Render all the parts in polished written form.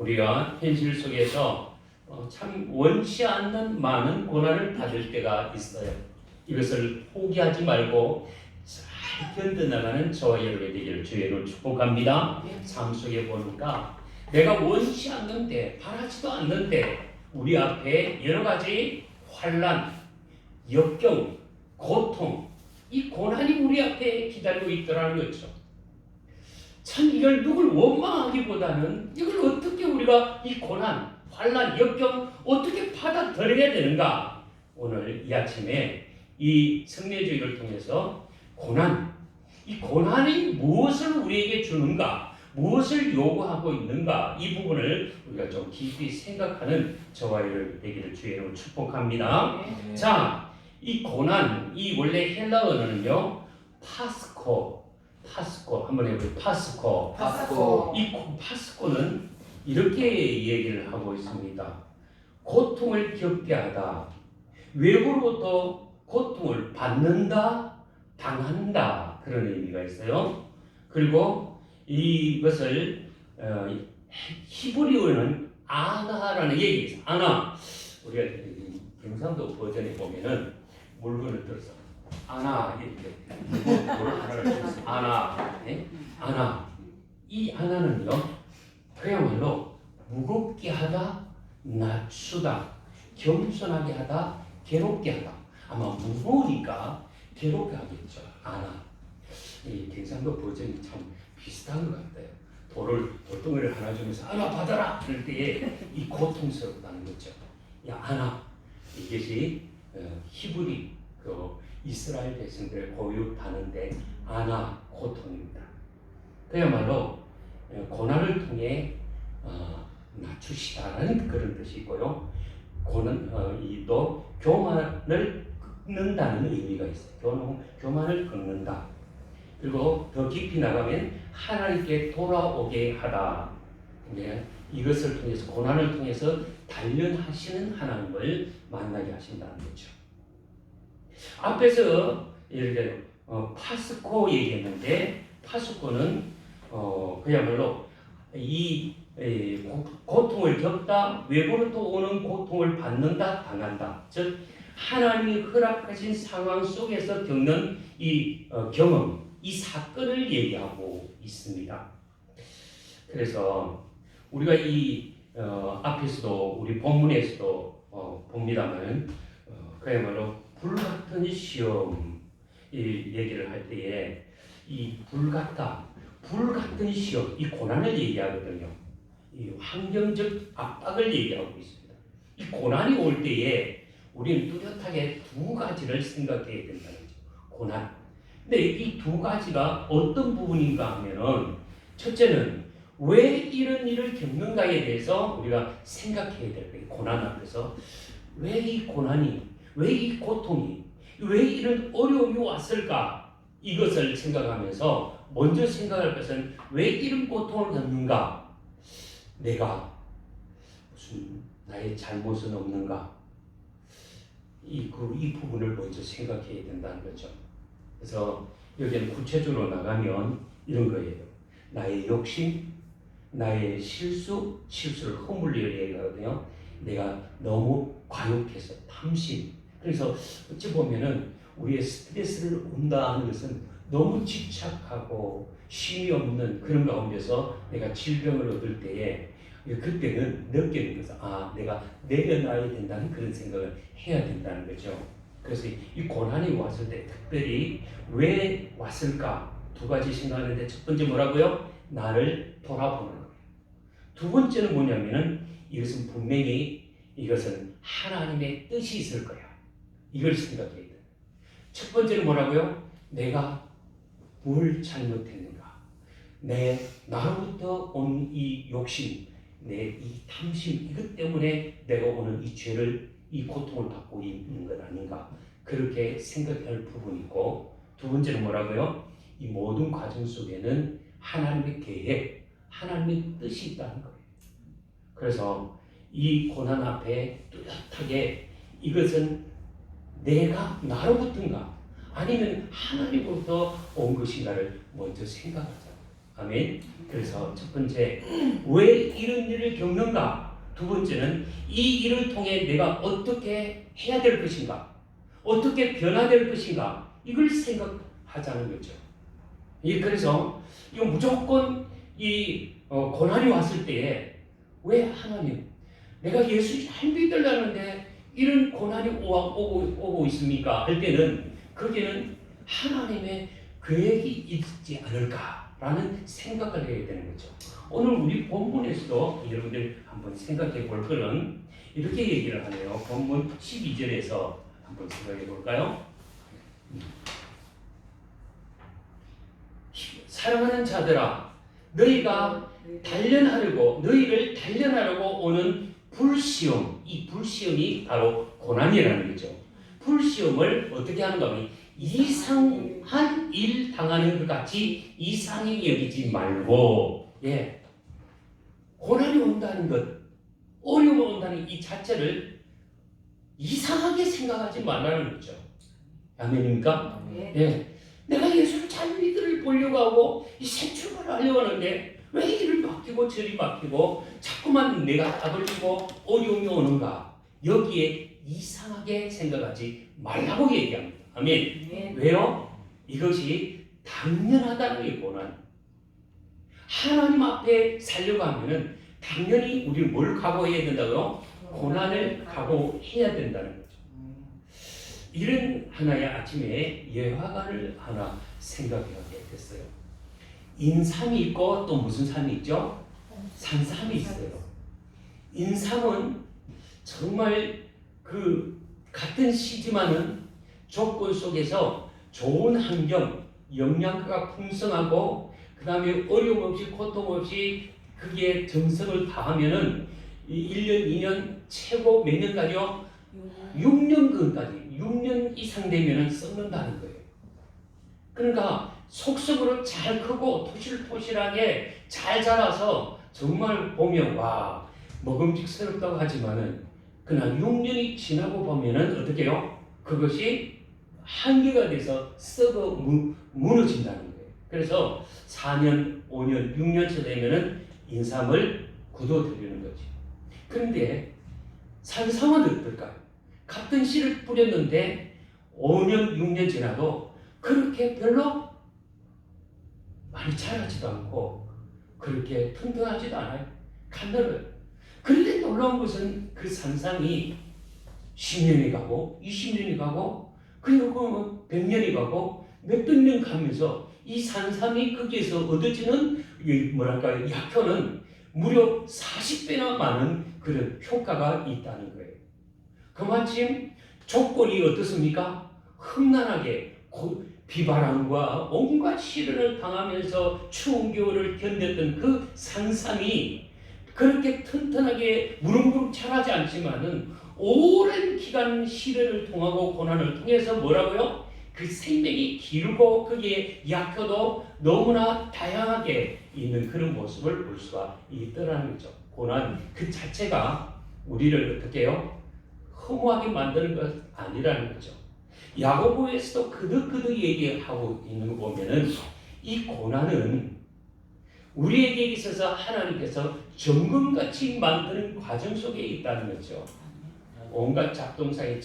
우리가 현실 속에서 참 원치 않는 많은 고난을 받을 때가 있어요. 이것을 포기하지 말고 잘 견뎌나가는 저와 여러분이 되기를 주의로 축복합니다. 삶 속에 보니까 내가 원치 않는데 바라지도 않는데 우리 앞에 여러 가지 환난, 역경, 고통, 이 고난이 우리 앞에 기다리고 있더라는 거죠. 참 이걸 누굴 원망하기보다는 이걸 어떻게 우리가 이 고난, 환난, 역경 어떻게 받아들여야 되는가? 오늘 이 아침에 이 성례주의를 통해서 고난, 이 고난이 무엇을 우리에게 주는가? 무엇을 요구하고 있는가? 이 부분을 우리가 좀 깊이 생각하는 저와 여러분 되기를 주의 이름으로 축복합니다. 네. 자, 이 고난, 이 원래 헬라 언어는요, 파스코 한번 해볼게요. 파스코. 이 파스코는 이렇게 얘기를 하고 있습니다. 고통을 겪게 하다, 외부로부터 고통을 받는다, 당한다, 그런 의미가 있어요. 그리고 이것을 히브리어는 아나라는 얘기 있어요. 아나. 우리가 경상도 버전에 보면은 물건을 들어서 아나 이렇게 하나를 들어서 아나, 네? 아나. 이 아나는요, 그야말로 무겁게 하다, 낮추다, 겸손하게 하다, 괴롭게 하다. 아마 무거우니까 괴롭게 하겠죠. 아나. 이 경상도 버전이 참 비슷한 것 같아요. 돌덩이를 하나 주면서 아나 받아라 그럴 때에 이 고통스럽다는 거죠. 야 아나. 이것이 히브리 그 이스라엘 백성들의 고유 단어인데 아나 고통입니다. 그야말로 고난을 통해 낮추시다라는 그런 뜻이 있고요. 또 교만을 꺾는다는 의미가 있어요. 교만을 꺾는다. 그리고 더 깊이 나가면 하나님께 돌아오게 하다. 이것을 통해서 고난을 통해서 단련하시는 하나님을 만나게 하신다는 거죠. 앞에서 이렇게 파스코 얘기했는데 파스코는 그야말로 이 고통을 겪다, 외부로부터 오는 고통을 받는다, 당한다. 즉 하나님이 허락하신 상황 속에서 겪는 이 경험, 이 사건을 얘기하고 있습니다. 그래서 우리가 이 앞에서도 우리 본문에서도 봅니다만 그야말로 불같은 시험 이 얘기를 할 때에 이 불같은 시험, 이 고난을 얘기하거든요. 이 환경적 압박을 얘기하고 있습니다. 이 고난이 올 때에 우리는 뚜렷하게 두 가지를 생각해야 된다는 거죠. 고난. 근데 이 두 가지가 어떤 부분인가 하면은 첫째는 왜 이런 일을 겪는가에 대해서 우리가 생각해야 될 거예요. 고난 앞에서 왜 이 고난이, 왜 이 고통이, 왜 이런 어려움이 왔을까? 이것을 생각하면서 먼저 생각할 것은 왜 이런 고통을 겪는가? 내가 무슨 나의 잘못은 없는가? 이 부분을 먼저 생각해야 된다는 거죠. 그래서 여기는 구체적으로 나가면 이런 거예요. 나의 욕심, 나의 실수를 허물리려 얘기하거든요. 내가 너무 과욕해서 탐심. 그래서 어찌 보면은 우리의 스트레스를 온다 하는 것은 너무 집착하고 쉼이 없는 그런 가운데서 내가 질병을 얻을 때에 그때는 느끼는 것은 내가 내려놔야 된다는 그런 생각을 해야 된다는 거죠. 그래서 이 고난이 왔을 때 특별히 왜 왔을까? 두 가지 생각하는데 첫 번째 뭐라고요? 나를 돌아보는 거예요. 두 번째는 뭐냐면은 이것은 분명히 이것은 하나님의 뜻이 있을 거야. 이걸 생각해야 돼. 첫 번째는 뭐라고요? 내가 뭘 잘못했는가? 나로부터 온 이 욕심, 내 이 탐심, 이것 때문에 내가 오늘 이 죄를, 이 고통을 받고 있는 것 아닌가? 그렇게 생각할 부분이 있고, 두 번째는 뭐라고요? 이 모든 과정 속에는 하나님의 계획, 하나님의 뜻이 있다는 거예요. 그래서 이 고난 앞에 뚜렷하게 이것은 내가 나로부터인가 아니면 하나님으로부터 온 것인가를 먼저 생각하자. 아멘. 그래서 첫 번째, 왜 이런 일을 겪는가? 두 번째는 이 일을 통해 내가 어떻게 해야 될 것인가? 어떻게 변화될 것인가? 이걸 생각하자는 거죠. 그래서 이거 무조건 고난이 왔을 때에 왜 하나님, 내가 예수 잘 믿으려는데 이런 고난이 오고 있습니까? 할 때는 거기는 하나님의 계획이 있지 않을까라는 생각을 해야 되는 거죠. 오늘 우리 본문에서도 여러분들 한번 생각해 볼 거는 이렇게 얘기를 하네요. 본문 12절에서 한번 생각해 볼까요? 사랑하는 자들아, 너희를 단련하려고 오는 불시험, 이 불시험이 바로 고난이라는 거죠. 불시험을 어떻게 하는가 하면 이상한 일 당하는 것 같이 이상히 여기지 말고, 고난이 온다는 것, 어려움이 온다는 이 자체를 이상하게 생각하지 말라는 거죠. 아멘입니까? 내가 예수를 잘 믿으려 보려고 하고 새 출발을 하려고 하는데 왜 이를 맡기고 저리 맡기고 자꾸만 내가 답을 주고 어려움이 오는가? 여기에 이상하게 생각하지 말라고 얘기합니다. 아멘. 왜요? 이것이 당연하다는 게 고난. 하나님 앞에 살려고 하면은 당연히 우리는 뭘 각오해야 된다고요? 고난을 각오해야 된다는 거죠. 이런 하나의 아침에 예화관을 하나 생각하게 됐어요. 인삼이 있고 또 무슨 삼이 있죠? 산삼이 있어요. 인삼은 정말 그 같은 시지만은 조건 속에서 좋은 환경, 영양가가 풍성하고 그 다음에 어려움 없이 고통 없이 그게 정성을 다하면은 1년, 2년, 최고 몇 년까지요? 6년근까지 6년 이상 되면은 썩는다는 거예요. 그러니까 속속으로 잘 크고 토실토실하게 잘 자라서 정말 보면 와 먹음직스럽다고 하지만은 그러나 6년이 지나고 보면은 어떻게 해요? 그것이 한계가 돼서 썩어 무너진다는 거예요. 그래서 4년, 5년, 6년째 되면은 인삼을 굳어드리는 거지. 그런데 산삼은 어떨까요? 같은 씨를 뿌렸는데 5년, 6년 지나도 그렇게 별로 많이 자라지도 않고 그렇게 튼튼하지도 않아요. 가늘어요. 그런데 놀라운 것은 그 산삼이 10년이 가고 20년이 가고 그리고 100년이 가고 몇백 년 가면서 이 산삼이 거기에서 얻어지는 약효는 무려 40배나 많은 그런 효과가 있다는 거예요. 그마침 조건이 어떻습니까? 험난하게 비바람과 온갖 시련을 당하면서 추운 겨울을 견뎠던 그 산삼이 그렇게 튼튼하게 무릉무릉 자라지 않지만은 오랜 기간 시련을 통하고 고난을 통해서 뭐라고요? 그 생명이 길고 거기에 약효도 너무나 다양하게 있는 그런 모습을 볼 수가 있더라는 거죠. 고난 그 자체가 우리를 어떻게 해요? 허무하게 만드는 것 아니라는 거죠. 야고보에서도 그득그득 얘기하고 있는 거 보면은 이 고난은 우리에게 있어서 하나님께서 점검같이 만드는 과정 속에 있다는 거죠. 온갖 잡동사의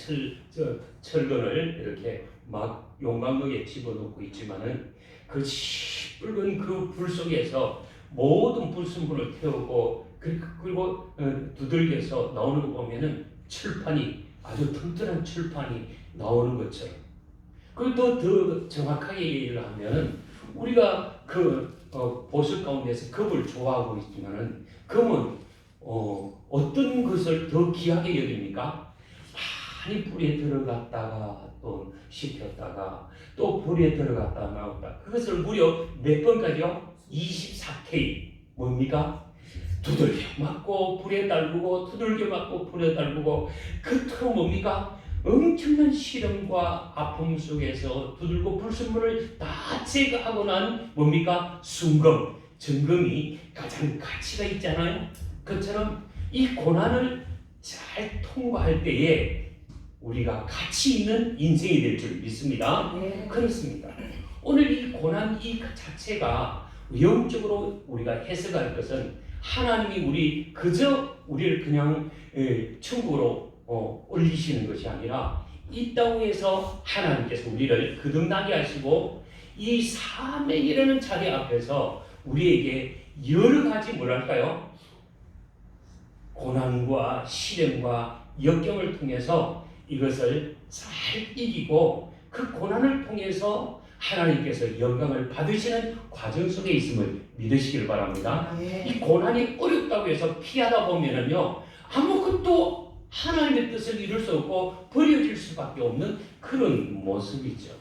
철근을 이렇게 막 용광로에 집어넣고 있지만은 그 시뻘건 그 불 속에서 모든 불순물을 태우고 그리고 두들겨서 나오는 거 보면은 철판이 아주 튼튼한 철판이 나오는 것처럼. 그리고 더 정확하게 얘기를 하면은 우리가 보석 가운데서 금을 좋아하고 있지만은 금은 어떤 것을 더 귀하게 여깁니까? 많이 불에 들어갔다가 또 씹혔다가 또 불에 들어갔다가 나왔다. 그것을 무려 몇 번까지요? 24K. 뭡니까? 두들겨 맞고 불에 달구고 두들겨 맞고 불에 달구고 그토록 뭡니까? 엄청난 시련과 아픔 속에서 두들고 불순물을 다 제거하고 난 뭡니까? 순금, 정금이 가장 가치가 있잖아요. 그처럼 이 고난을 잘 통과할 때에 우리가 가치 있는 인생이 될 줄 믿습니다. 그렇습니다. 오늘 이 고난 이 자체가 영적으로 우리가 해석할 것은 하나님이 그저 우리를 그냥 천국으로 올리시는 것이 아니라 이 땅에서 하나님께서 우리를 거듭나게 하시고 이 삶에 이르는 자리 앞에서 우리에게 여러 가지 뭐랄까요? 고난과 시련과 역경을 통해서 이것을 잘 이기고 그 고난을 통해서 하나님께서 영광을 받으시는 과정 속에 있음을 믿으시길 바랍니다. 이 고난이 어렵다고 해서 피하다 보면은요, 아무것도 하나님의 뜻을 이룰 수 없고 버려질 수밖에 없는 그런 모습이죠.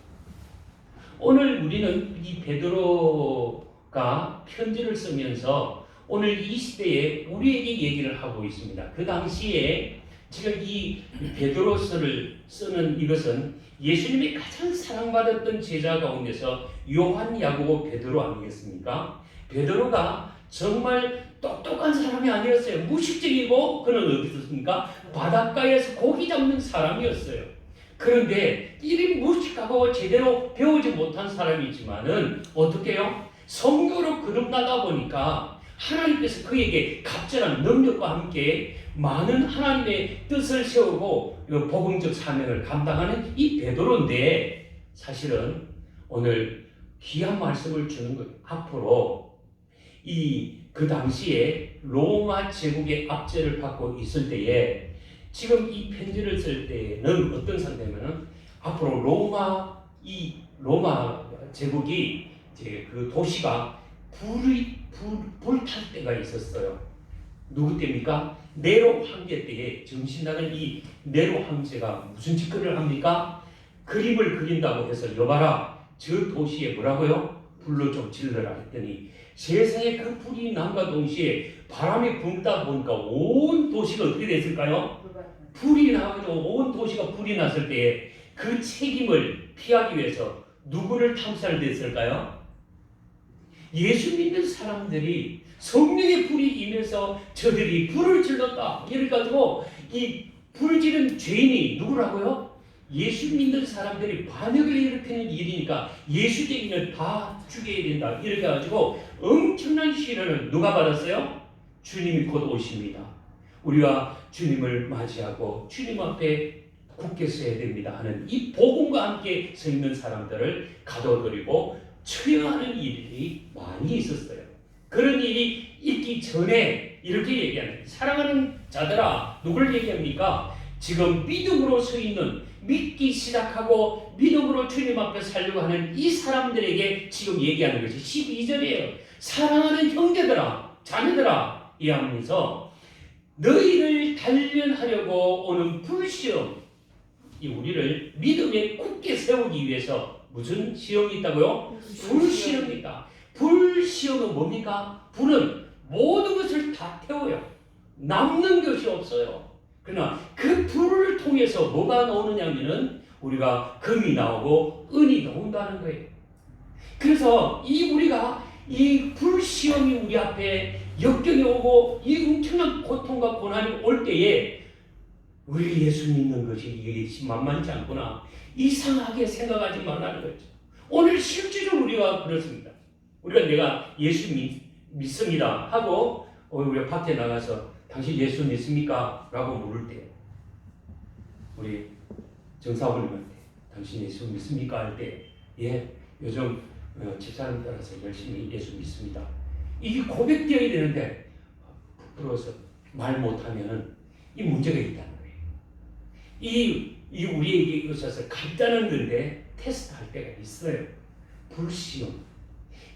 오늘 우리는 이 베드로가 편지를 쓰면서 오늘 이 시대에 우리에게 얘기를 하고 있습니다. 그 당시에 지금 이 베드로서를 쓰는 이것은 예수님이 가장 사랑받았던 제자 가운데서 요한, 야고보, 베드로 아니겠습니까? 베드로가 정말 똑똑한 사람이 아니었어요. 무식적이고 그는 어디 있었습니까? 바닷가에서 고기 잡는 사람이었어요. 그런데 이리 무식하고 제대로 배우지 못한 사람이지만은 어떻게 해요? 성교로 거듭나다 보니까 하나님께서 그에게 갑절한 능력과 함께 많은 하나님의 뜻을 세우고 복음적 사명을 감당하는 이 베드로인데, 사실은 오늘 귀한 말씀을 주는 것, 앞으로 그 당시에 로마 제국의 압제를 받고 있을 때에 지금 이 편지를 쓸 때는 어떤 상태냐면은 앞으로 로마 제국이 이제 그 도시가 불탈 때가 있었어요. 누구 때입니까? 네로 황제 때에 정신나간 이 네로 황제가 무슨 짓거리를 합니까? 그림을 그린다고 해서 여봐라, 저 도시에 뭐라고요? 불로 좀 질러라 했더니 세상에 그 불이 남과 동시에 바람이 불다 보니까 온 도시가 어떻게 됐을까요? 불이 나가지고 온 도시가 불이 났을 때에 그 책임을 피하기 위해서 누구를 탐살됐을까요? 예수 믿는 사람들이 성령의 불이 임해서 저들이 불을 질렀다. 이래 가지고 이 불지른 죄인이 누구라고요? 예수 믿는 사람들이 반역을 일으키는 일이니까 예수 죄인을 다 죽여야 된다. 이렇게 가지고 엄청난 시련을 누가 받았어요? 주님이 곧 오십니다. 우리가 주님을 맞이하고 주님 앞에 굳게 서야 됩니다 하는 이 복음과 함께 서 있는 사람들을 가둬들이고 처형하는 일이 많이 있었어요. 그런 일이 있기 전에 이렇게 얘기하는, 사랑하는 자들아, 누굴 얘기합니까? 지금 믿음으로 서 있는, 믿기 시작하고 믿음으로 주님 앞에 살려고 하는 이 사람들에게 지금 얘기하는 것이 12절이에요. 사랑하는 형제들아, 자녀들아, 이 하면서 너희를 단련하려고 오는 불시험, 이 우리를 믿음에 굳게 세우기 위해서 무슨 시험이 있다고요? 불시험이 있다. 불시험은 뭡니까? 불은 모든 것을 다 태워요. 남는 것이 없어요. 그러나 그 불을 통해서 뭐가 나오느냐면은 우리가 금이 나오고 은이 나온다는 거예요. 그래서 우리가 이 불시험이 우리 앞에 역경이 오고 이 엄청난 고통과 고난이 올 때에 우리 예수 믿는 것이 이게 만만치 않구나, 이상하게 생각하지 말라는 거죠. 오늘 실제로 우리가 그렇습니다. 우리가 내가 예수 믿습니다 하고 우리가 밖에 나가서 당신 예수 믿습니까? 라고 물을 때, 우리 정사부님한테 당신 예수 믿습니까? 할 때, 예, 요즘 집사람 따라서 열심히 예수 믿습니다. 이게 고백되어야 되는데 부끄러워서 말 못하면은 이 문제가 있다는 거예요. 이 우리에게 있어서 간단한 건데 테스트할 때가 있어요. 불시험,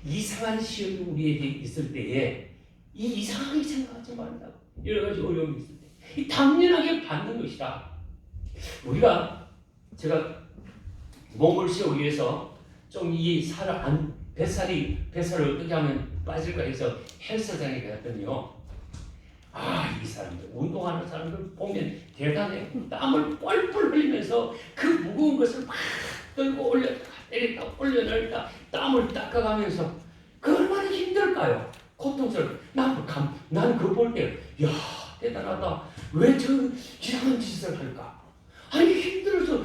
이상한 시험이 우리에게 있을 때에 이상하게 생각하지 말라고, 여러 가지 어려움이 있을 때 당연하게 받는 것이다. 제가 몸을 세우기 위해서 좀 이 뱃살을 어떻게 하면 빠질까 해서 헬스장에 갔더니요, 이 사람들, 운동하는 사람들 보면 대단해. 땀을 뻘뻘 흘리면서 그 무거운 것을 막 들고 올렸다 내렸다 올려내렸다 땀을 닦아가면서 그 얼마나 힘들까요? 고통스러워. 난 그거 볼 때, 야, 대단하다. 왜 저 이상한 짓을 할까? 아니, 힘들어서,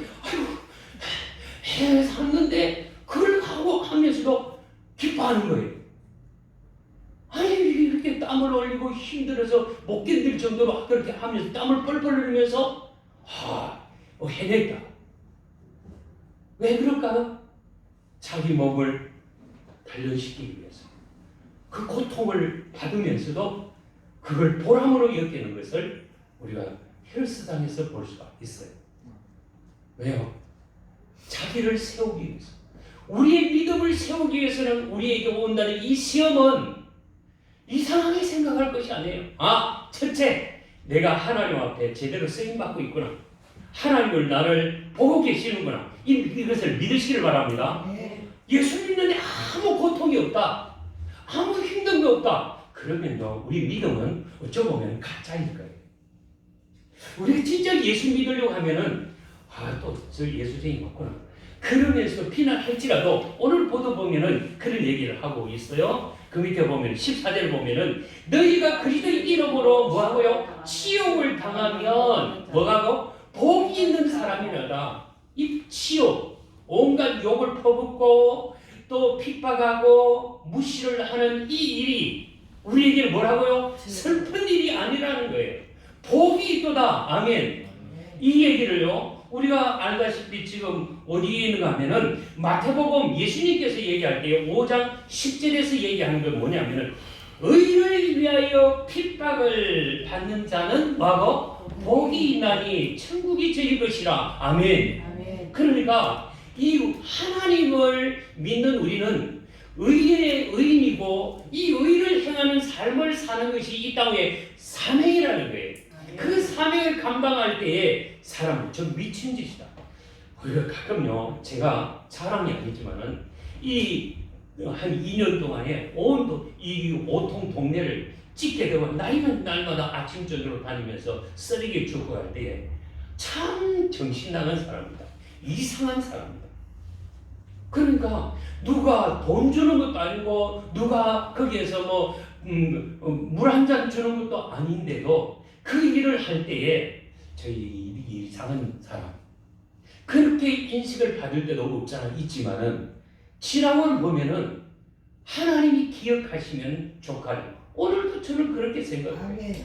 해 샀는데, 그걸 하고 하면서도 기뻐하는 거예요. 땀을 흘리고 힘들어서 못 견딜 정도로 그렇게 하면서 땀을 뻘뻘 흘리면서 해냈다. 왜 그럴까요? 자기 몸을 단련시키기 위해서. 그 고통을 받으면서도 그걸 보람으로 여기는 것을 우리가 헬스장에서 볼 수가 있어요. 왜요? 자기를 세우기 위해서. 우리의 믿음을 세우기 위해서는 우리에게 온다는 이 시험은 이상하게 생각할 것이 아니에요. 첫째, 내가 하나님 앞에 제대로 쓰임받고 있구나. 하나님을 나를 보고 계시는구나. 이것을 믿으시길 바랍니다. 예수 믿는데 아무 고통이 없다. 아무 힘든 게 없다. 그러면요, 우리 믿음은 어쩌보면 가짜일 거예요. 우리가 진짜 예수 믿으려고 하면은 또 저 예수쟁이 맞구나. 그러면서 비난할지라도 오늘 보도 보면은 그런 얘기를 하고 있어요. 그 밑에 보면 14절 보면은 너희가 그리스도의 이름으로 뭐하고요? 치욕을 당하면 뭐하고? 복이 있는 사람이라다. 이 치욕, 온갖 욕을 퍼붓고 또 핍박하고 무시를 하는 이 일이 우리에게 뭐라고요? 슬픈 일이 아니라는 거예요. 복이 있도다. 아멘. 이 얘기를요, 우리가 알다시피 지금 어디에 있는가 하면은 마태복음 예수님께서 얘기할 때 5장 10절에서 얘기하는 건 뭐냐면은 의를 위하여 핍박을 받는 자는 뭐하고? 복이 있나니 천국이 저희 것이라. 아멘. 그러니까 이 하나님을 믿는 우리는 의의 의인이고 이 의를 행하는 삶을 사는 것이 이 땅의 사명이라는 거예요. 그 사명을 감당할 때에 사람은 좀 미친 짓이다. 우리가 가끔요, 제가 자랑이 아니지만은 한 2년 동안에 온 이 오통 동네를 찍게 되고 날이면 날마다 아침 저녁으로 다니면서 쓰레기 주고 할 때에 참 정신 나간 사람입니다. 이상한 사람입니다. 그러니까 누가 돈 주는 것도 아니고 누가 거기에서 물 한 잔 주는 것도 아닌데도 그 일을 할 때에 저희 이상한 사람 그렇게 인식을 받을 때도 없잖아. 있지만은 지나고 보면은 하나님이 기억하시면 좋가요. 오늘도 저는 그렇게 생각해요.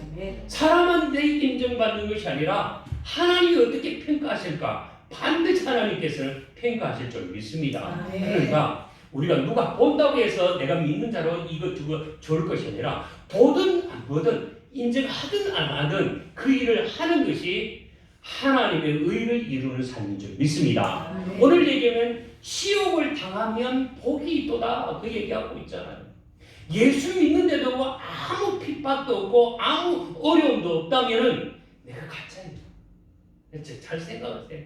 사람한테 인정받는 것이 아니라 하나님이 어떻게 평가하실까? 반드시 하나님께서는 평가하실 줄 믿습니다. 그러니까 우리가 누가 본다고 해서 내가 믿는 자로 이것 저것 좋을 것이 아니라 보든 안 보든 인정하든 안 하든 그 일을 하는 것이 하나님의 의를 이루는 삶인 줄 믿습니다. 오늘 얘기하면 치욕을 당하면 복이 있도다. 그 얘기하고 있잖아요. 예수 믿는데도 아무 핍박도 없고 아무 어려움도 없다면은 내가 가짜입니다. 잘 생각하세요.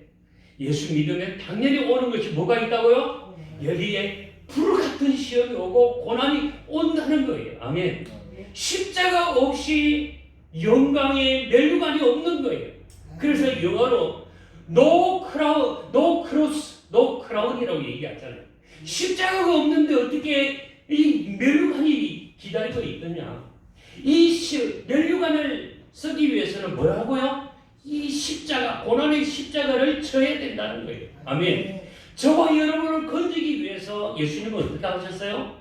예수 믿으면 당연히 오는 것이 뭐가 있다고요? 여기에 불 같은 시험이 오고 고난이 온다는 거예요. 아멘. 십자가 없이 영광의 멸류관이 없는 거예요. 그래서 영어로 no crown이라고 얘기하잖아요. 십자가가 없는데 어떻게 이 멸류관이 기다리고 있느냐? 이 멸류관을 쓰기 위해서는 뭐라고요? 이 십자가, 고난의 십자가를 쳐야 된다는 거예요. 아멘. 저와 여러분을 건지기 위해서 예수님은 어떻게 하셨어요?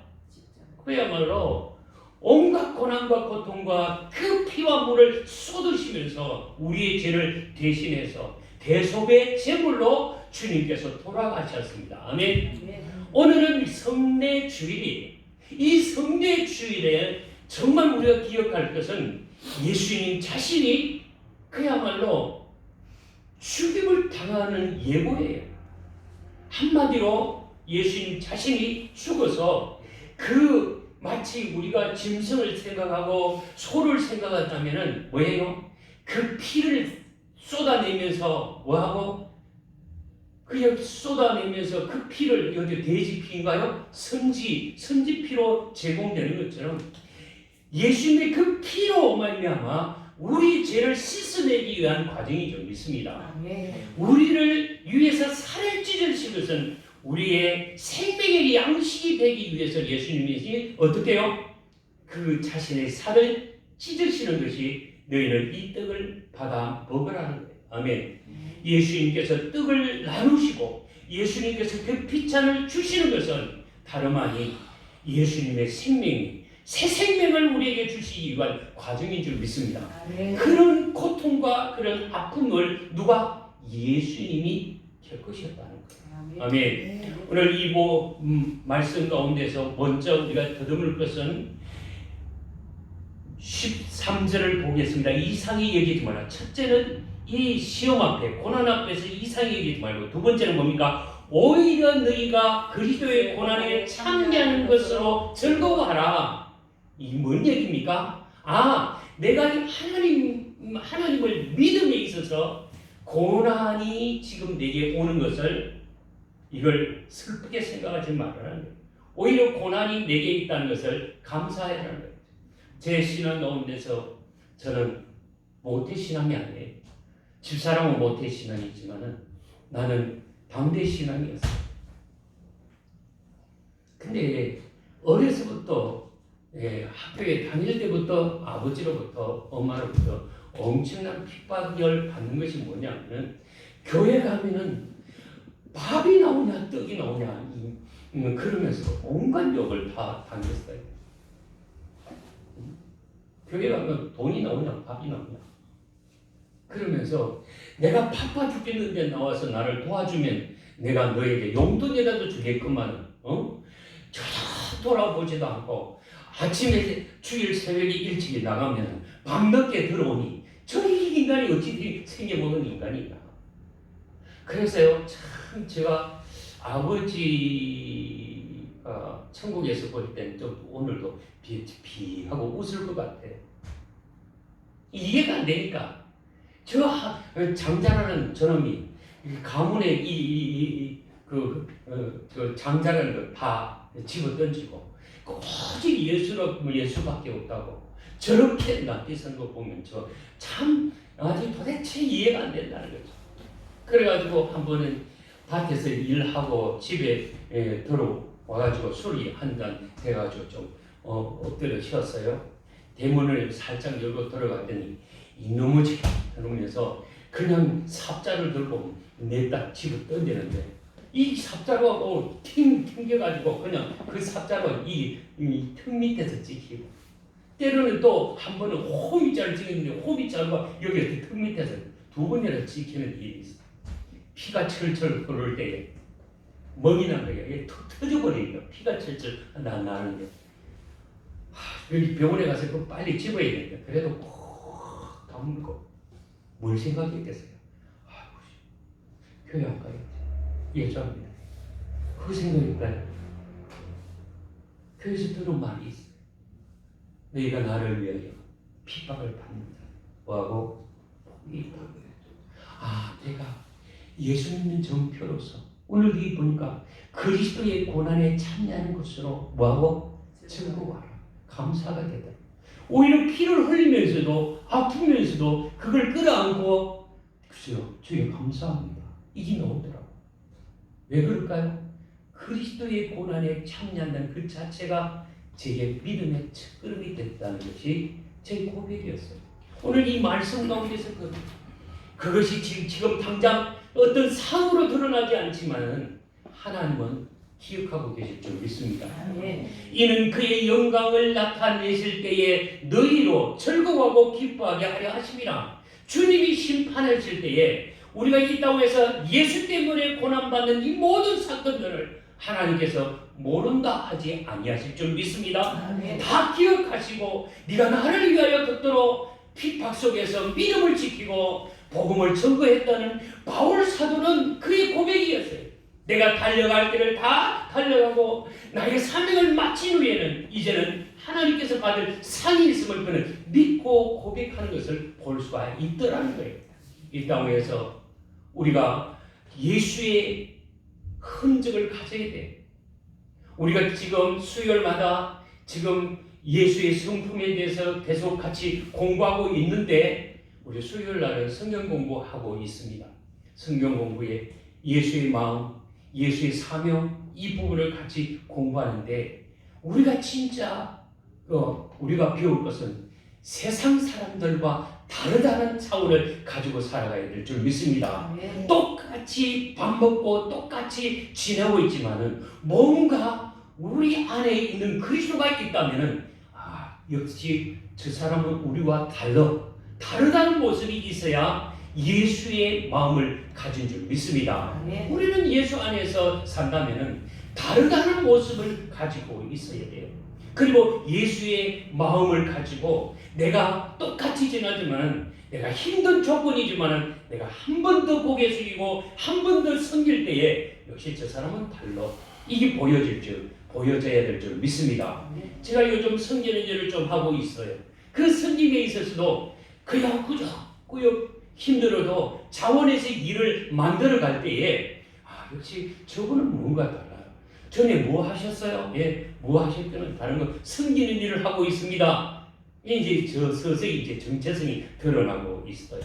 그야말로 온갖 고난과 고통과 그 피와 물을 쏟으시면서 우리의 죄를 대신해서 대속의 제물로 주님께서 돌아가셨습니다. 아멘. 오늘은 성례 주일이 이 성례 주일에 정말 우리가 기억할 것은 예수님 자신이 그야말로 죽임을 당하는 예고예요. 한마디로 예수님 자신이 죽어서 마치 우리가 짐승을 생각하고 소를 생각한다면은 뭐예요? 그 피를 쏟아내면서 뭐하고? 그냥 쏟아내면서 그 피를 여기 돼지 피인가요? 선지 피로 제공되는 것처럼 예수님의 그 피로 말미암아 우리 죄를 씻어내기 위한 과정이 좀 있습니다. 우리를 위해서 살을 찢으신 것은 우리의 생명의 양식이 되기 위해서 예수님이 어떻게 해요? 그 자신의 살을 찢으시는 것이 너희는 이 떡을 받아 먹으라는 거예요. 아멘. 예수님께서 떡을 나누시고 예수님께서 그 피찬을 주시는 것은 다름 아닌 예수님의 생명이 새 생명을 우리에게 주시기 위한 과정인 줄 믿습니다. 아멘. 그런 고통과 그런 아픔을 누가? 예수님이 겪으셨다는 거예요. 아멘. 네. 오늘 이 말씀 가운데서 먼저 우리가 더듬을 것은 13절을 보겠습니다. 이상히 얘기하지 말라. 첫째는 이 시험 앞에, 고난 앞에서 이상히 얘기하지 말고, 두 번째는 뭡니까? 오히려 너희가 그리스도의 고난에 참여하는 것으로 즐거워하라. 이 뭔 얘기입니까? 내가 하나님을 믿음에 있어서 고난이 지금 내게 오는 것을 이걸 슬프게 생각하지 말라는 거예요. 오히려 고난이 내게 있다는 것을 감사해라는 거예요. 제 신앙 가운데서 저는 모태 신앙이 아니에요. 집사람은 모태 신앙이지만은 나는 당대 신앙이었어요. 근데 어려서부터 학교에 다닐 때부터 아버지로부터 엄마로부터 엄청난 핍박을 받는 것이 뭐냐면 교회 가면은 밥이 나오냐 떡이 나오냐 그러면서 온갖 욕을 다 당했어요. 교회 가면 돈이 나오냐 밥이 나오냐 그러면서 내가 바빠 죽겠는데 나와서 나를 도와주면 내가 너에게 용돈이라도 주겠구만. 돌아보지도 않고 아침에 주일 새벽에 일찍 나가면 밤늦게 들어오니 저 인간이 어찌 생겨보는 인간인가. 그래서요 참 제가 아버지가 천국에서 볼 땐 좀 오늘도 비하고 웃을 것 같아. 이해가 안 되니까 저 장자라는 저놈이 가문에 그 장자라는 걸 다 집어 던지고 오직 예수밖에 없다고 저렇게 납기선 거 보면 저 참 아주 도대체 이해가 안 된다는 거죠. 그래가지고 한 번은 밭에서 일하고 집에 들어와가지고 술이 한 잔 돼가지고 좀 엎드려 쉬었어요. 대문을 살짝 열고 들어갔더니 이놈의 집 그러면서 그냥 삽자를 들고 냈다 집어 던지는데 이 삽자루하고 튕겨가지고 그냥 그 삽자루가 이 틈 밑에서 찍히고 때로는 또 한 번은 호미자를 찍었는데 호미자루가 여기 틈 밑에서 두 번이나 찍히는 일이 있어. 피가 철철 흐를 때에 멍이 난 거야. 이게 툭 터져버리니까 피가 철철 나는데 여기 병원에 가서 그거 빨리 집어야 되니까 그래도 콕 다물고 뭘 생각했겠어요? 교회 안 가야지. 예정합니다. 그 생각일까요? 교회에서 들은 말이 있어요. 너희가 나를 위하여 핍박을 받는다. 뭐하고? 복이 있다. 내가 예수 믿는 정표로서 오늘 여기 보니까 그리스도의 고난에 참여하는 것으로 뭐하고? 즐거워하라. 감사가 되다. 오히려 피를 흘리면서도 아프면서도 그걸 끌어안고 글쎄요 주여 감사합니다. 이게 나오더라고. 왜 그럴까요? 그리스도의 고난에 참여한다는 그 자체가 제게 믿음의 첫걸음이 됐다는 것이 제 고백이었어요. 오늘 이 말씀 가운데서 그것이 지금 당장 어떤 상으로 드러나지 않지만 하나님은 기억하고 계실 줄 믿습니다. 이는 그의 영광을 나타내실 때에 너희로 즐거워하고 기뻐하게 하려 하심이라. 주님이 심판하실 때에 우리가 이 땅에서 예수 때문에 고난받는 이 모든 사건들을 하나님께서 모른다 하지 아니하실 줄 믿습니다. 다 기억하시고 네가 나를 위하여 극도로 핍박 속에서 믿음을 지키고 복음을 전거했다는 바울 사도는 그의 고백이었어요. 내가 달려갈 길을 다 달려가고 나의 사명을 마친 후에는 이제는 하나님께서 받을 상이 있음을 그는 믿고 고백하는 것을 볼 수가 있더라는 거예요. 이 땅에서 우리가 예수의 흔적을 가져야 돼. 우리가 지금 수요일마다 지금 예수의 성품에 대해서 계속 같이 공부하고 있는데 우리 수요일 날은 성경 공부하고 있습니다. 성경 공부에 예수의 마음, 예수의 사명 이 부분을 같이 공부하는데 우리가 진짜 우리가 배울 것은 세상 사람들과 다르다는 차원을 가지고 살아가야 될 줄 믿습니다. 똑같이 밥 먹고 똑같이 지내고 있지만은 뭔가 우리 안에 있는 그리스도가 있다면은 역시 저 사람은 우리와 다르다는 모습이 있어야 예수의 마음을 가진 줄 믿습니다. 우리는 예수 안에서 산다면 다르다는 모습을 가지고 있어야 돼요. 그리고 예수의 마음을 가지고 내가 똑같이 지나지만 내가 힘든 조건이지만 내가 한 번 더 고개 숙이고 한 번 더 섬길 때에 역시 저 사람은 달라. 이게 보여져야 될 줄 믿습니다. 제가 요즘 섬기는 일을 좀 하고 있어요. 그 섬김에 있어서도 그냥 꾸역꾸역 힘들어도 자원에서 일을 만들어 갈 때에 역시 저분은 뭔가 달라요. 전에 뭐 하셨어요? 뭐 하셨거나 다른 거 섬기는 일을 하고 있습니다. 이제 서서히 이제 정체성이 드러나고 있어요.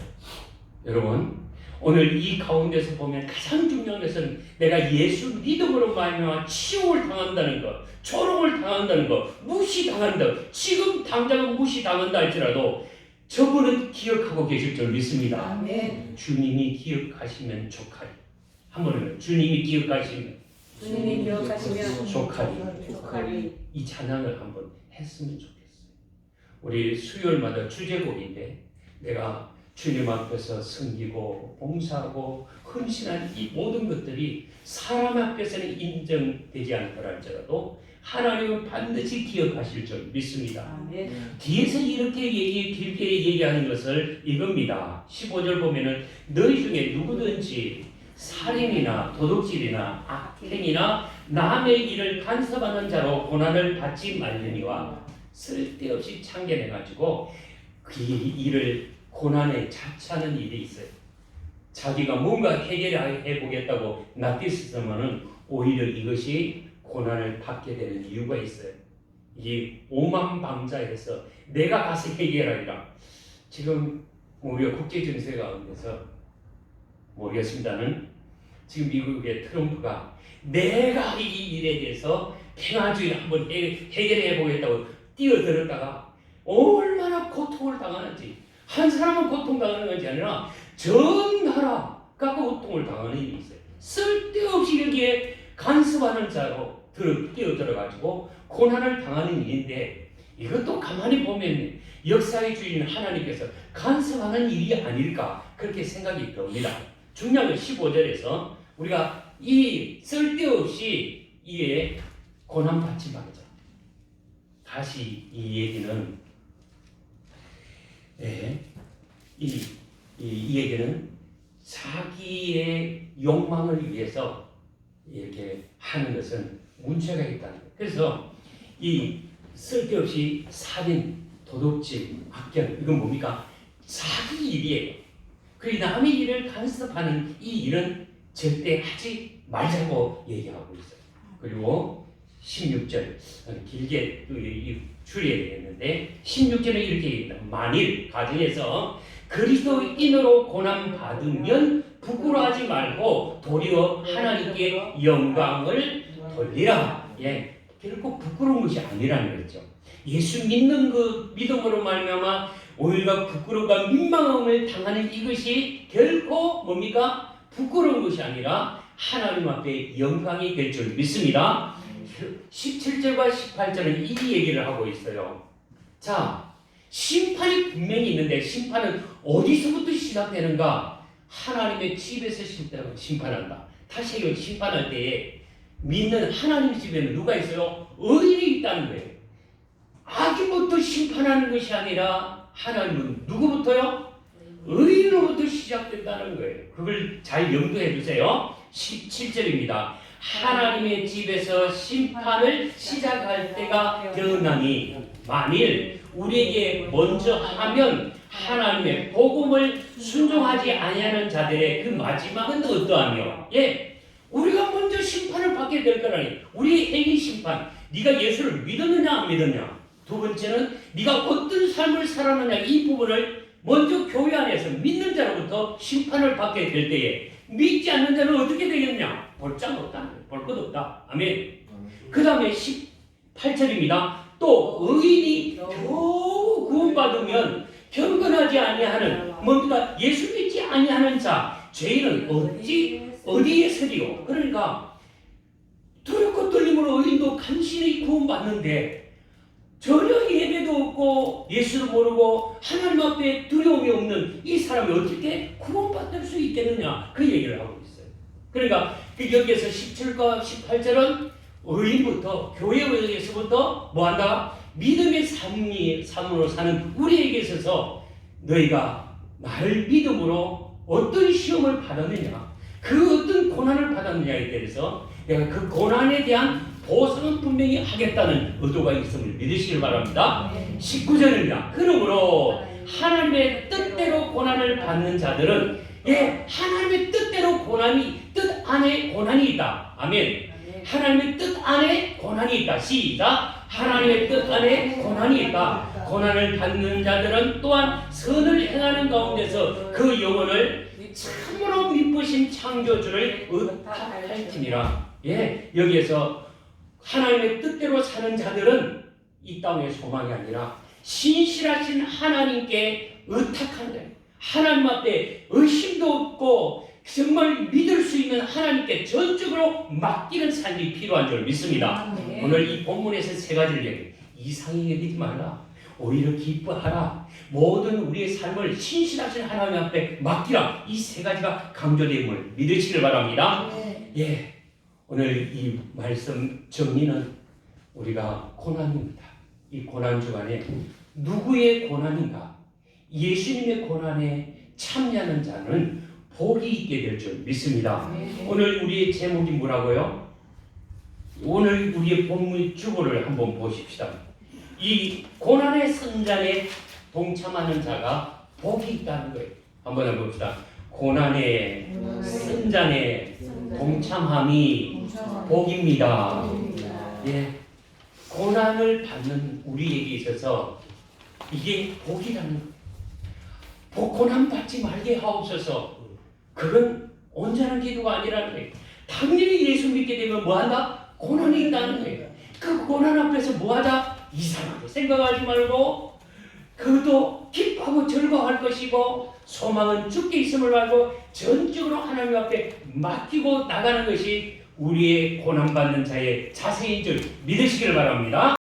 여러분, 오늘 이 가운데서 보면 가장 중요한 것은 내가 예수 믿음으로 말미암아 치욕을 당한다는 것, 조롱을 당한다는 것, 무시당한다. 지금 당장은 무시당한다 할지라도 저분은 기억하고 계실 줄 믿습니다. 아멘. 주님이 기억하시면 조카리. 한번은 주님이 기억하시면 조카리. 이 찬양을 한번 했으면 좋겠어요. 우리 수요일마다 주제곡인데 내가 주님 앞에서 섬기고 봉사하고 헌신한 이 모든 것들이 사람 앞에서는 인정되지 않더라 할지라도 하나님은 반드시 기억하실 줄 믿습니다. 뒤에서 이렇게 길게 얘기하는 것을 이겁니다. 15절 보면은 너희 중에 누구든지 살인이나 도둑질이나 악행이나 남의 일을 간섭하는 자로 고난을 받지 말느니와 쓸데없이 참견해가지고 그 일을 고난에 자처하는 일이 있어요. 자기가 뭔가 해결해 보겠다고 낯뜨었으면은 오히려 이것이 고난을 받게 되는 이유가 있어요. 이 오만방자에서 내가 가서 해결하리라. 지금 우리가 국제 정세 가운데서 모르겠습니다는 지금 미국의 트럼프가 내가 이 일에 대해서 평화주의를 한번 해결해 보겠다고 뛰어들었다가 얼마나 고통을 당하는지, 한 사람은 고통당하는 것이 아니라 전 나라가 고통을 당하는 일이 있어요. 쓸데없이 여기에 간섭하는 자로 뛰어들어가지고 고난을 당하는 일인데, 이것도 가만히 보면 역사의 주인 하나님께서 간섭하는 일이 아닐까 그렇게 생각이 듭니다. 중요한 건 15절에서 우리가 이 쓸데없이 이에 고난받지 말자. 다시 이 얘기는 이 얘기는 자기의 욕망을 위해서 이렇게 하는 것은 문제가 있다는 거예요. 그래서 이 쓸데없이 살인, 도둑질, 악견, 이건 뭡니까? 자기 일이에요. 그 남의 일을 간섭하는 이 일은 절대 하지 말자고 얘기하고 있어요. 그리고 16절, 길게 줄여야 되겠는데 16절에 이렇게 얘기합니다. 만일 가정에서 그리스도인으로 고난받으면 부끄러워하지 말고 도리어 하나님께 영광을 돌리라. 결코 부끄러운 것이 아니라는 거죠. 예수 믿는 그 믿음으로 말미암아 오히려 부끄러움과 민망함을 당하는 이것이 결코 뭡니까? 부끄러운 것이 아니라 하나님 앞에 영광이 될 줄 믿습니다. 17절과 18절은 이 얘기를 하고 있어요. 자, 심판이 분명히 있는데 심판은 어디서부터 시작되는가? 하나님의 집에서 심판한다. 다시 얘기하면 심판할 때에 믿는 하나님 집에는 누가 있어요? 의인이 있다는 거예요. 악인부터 심판하는 것이 아니라 하나님은 누구부터요? 의인으로부터 시작된다는 거예요. 그걸 잘 염두해 주세요. 17절입니다. 하나님의 집에서 심판을 시작할 때가 되었나니 만일 우리에게 먼저 하면 하나님의 복음을 순종하지 아니하는 자들의 그 마지막은 어떠하며 우리가 먼저 심판을 받게 될 거라니. 우리의 행위 심판. 네가 예수를 믿었느냐 안 믿었냐. 두 번째는 네가 어떤 삶을 살았느냐. 이 부분을 먼저 교회 안에서 믿는 자로부터 심판을 받게 될 때에 믿지 않는 자는 어떻게 되겠냐? 볼장 없다. 볼 것 없다. 아멘. 그 다음에 18절입니다. 또 의인이 겨우 구원받으면 경건하지 아니하는 뭡니까? 예수 믿지 아니하는 자 죄인은 어디에 서리요? 그러니까 두렵고 떨림으로 의인도 간신히 구원받는데 전혀 예배도 없고 예수를 모르고 하나님 앞에 두려움이 없는 이 사람이 어떻게 구원받을 수 있겠느냐, 그 얘기를 하고 있어요. 그러니까 여기에서 17과 18절은 의인부터, 교회에서부터 뭐한다? 믿음의 삶으로 사는 우리에게 있어서 너희가 나를 믿음으로 어떤 시험을 받았느냐, 그 어떤 고난을 받았느냐에 대해서 내가 그 고난에 대한 보상은 분명히 하겠다는 의도가 있음을 믿으시길 바랍니다. 19절입니다. 그러므로 하나님의 뜻대로 고난을 받는 자들은, 하나님의 뜻대로 뜻 안에 고난이 있다. 아멘. 하나님의 뜻 안에 고난이 있다. 시작. 하나님의 뜻 안에 고난이 있다. 고난을 받는 자들은 또한 선을 행하는 가운데서 그 영혼을 참으로 미쁘신 창조주를 의탁할지니라. 여기에서 하나님의 뜻대로 사는 자들은 이 땅의 소망이 아니라 신실하신 하나님께 의탁하는 거예요. 하나님 앞에 의심도 없고 정말 믿을 수 있는 하나님께 전적으로 맡기는 삶이 필요한 줄 믿습니다. 오늘 이 본문에서 세 가지를 얘기해요. 이상히 여기지 말라. 오히려 기뻐하라. 모든 우리의 삶을 신실하신 하나님 앞에 맡기라. 이 세 가지가 강조됨을 믿으시길 바랍니다. 오늘 이 말씀 정리는 우리가 고난입니다. 이 고난 주간에 누구의 고난인가? 예수님의 고난에 참여하는 자는 복이 있게 될 줄 믿습니다. 오늘 우리의 제목이 뭐라고요? 오늘 우리의 본문 주보를 한번 보십시다. 이 고난의 승잔에 동참하는 자가 복이 있다는 거예요. 한번 해봅시다. 고난의 승잔에 동참함이 복입니다. 고난을 받는 우리에게 있어서 이게 복이라는 거예요. 고난 받지 말게 하옵소서. 그건 온전한 기도가 아니라는 거예요. 당연히 예수 믿게 되면 뭐한다? 고난이 있다는 거예요. 그 고난 앞에서 뭐하다? 이상하게 생각하지 말고 그것도 기뻐하고 즐거워할 것이고 소망은 주께 있음을 알고 전적으로 하나님 앞에 맡기고 나가는 것이 우리의 고난받는 자의 자세인 줄 믿으시길 바랍니다.